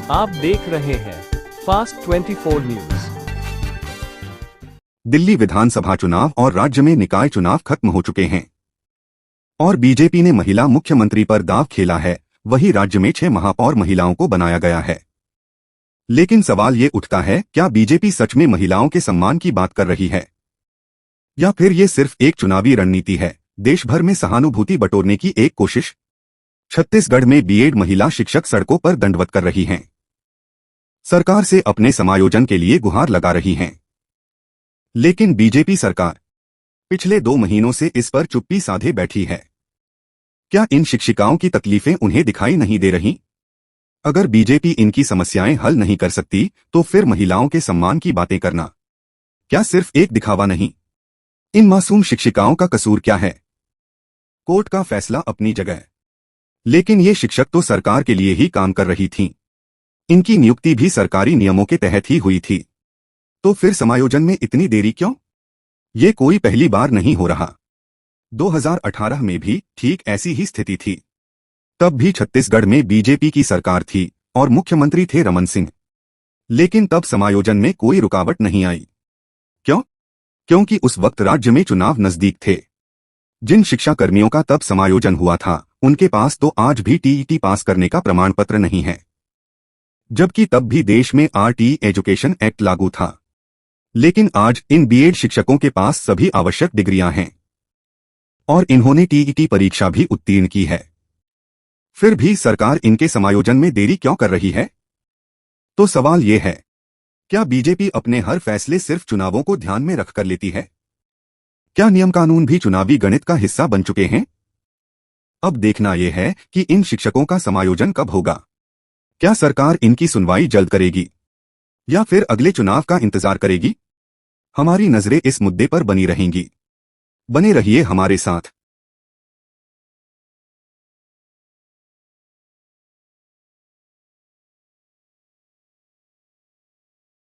आप देख रहे हैं फास्ट 24 न्यूज। दिल्ली विधानसभा चुनाव और राज्य में निकाय चुनाव खत्म हो चुके हैं और बीजेपी ने महिला मुख्यमंत्री पर दांव खेला है। वही राज्य में 6 महापौर महिलाओं को बनाया गया है। लेकिन सवाल ये उठता है, क्या बीजेपी सच में महिलाओं के सम्मान की बात कर रही है या फिर ये सिर्फ एक चुनावी रणनीति है, देश भर में सहानुभूति बटोरने की एक कोशिश। छत्तीसगढ़ में बीएड महिला शिक्षक सड़कों पर दंडवत कर रही हैं, सरकार से अपने समायोजन के लिए गुहार लगा रही हैं। लेकिन बीजेपी सरकार पिछले 2 महीनों से इस पर चुप्पी साधे बैठी है। क्या इन शिक्षिकाओं की तकलीफें उन्हें दिखाई नहीं दे रही? अगर बीजेपी इनकी समस्याएं हल नहीं कर सकती, तो फिर महिलाओं के सम्मान की बातें करना क्या सिर्फ एक दिखावा नहीं? इन मासूम शिक्षिकाओं का कसूर क्या है? कोर्ट का फैसला अपनी जगह, लेकिन ये शिक्षक तो सरकार के लिए ही काम कर रही थीं। इनकी नियुक्ति भी सरकारी नियमों के तहत ही हुई थी। तो फिर समायोजन में इतनी देरी क्यों? ये कोई पहली बार नहीं हो रहा। 2018 में भी ठीक ऐसी ही स्थिति थी। तब भी छत्तीसगढ़ में बीजेपी की सरकार थी और मुख्यमंत्री थे रमन सिंह। लेकिन तब समायोजन में कोई रुकावट नहीं आई। क्यों? क्योंकि उस वक्त राज्य में चुनाव नजदीक थे। जिन शिक्षा कर्मियों का तब समायोजन हुआ था, उनके पास तो आज भी टीईटी पास करने का प्रमाण पत्र नहीं है, जबकि तब भी देश में आरटी एजुकेशन एक्ट लागू था। लेकिन आज इन बीएड शिक्षकों के पास सभी आवश्यक डिग्रियां हैं और इन्होंने टीईटी परीक्षा भी उत्तीर्ण की है। फिर भी सरकार इनके समायोजन में देरी क्यों कर रही है? तो सवाल ये है, क्या बीजेपी अपने हर फैसले सिर्फ चुनावों को ध्यान में रखकर लेती है? क्या नियम कानून भी चुनावी गणित का हिस्सा बन चुके हैं? अब देखना यह है कि इन शिक्षकों का समायोजन कब होगा। क्या सरकार इनकी सुनवाई जल्द करेगी या फिर अगले चुनाव का इंतजार करेगी? हमारी नजरें इस मुद्दे पर बनी रहेंगी। बने रहिए हमारे साथ।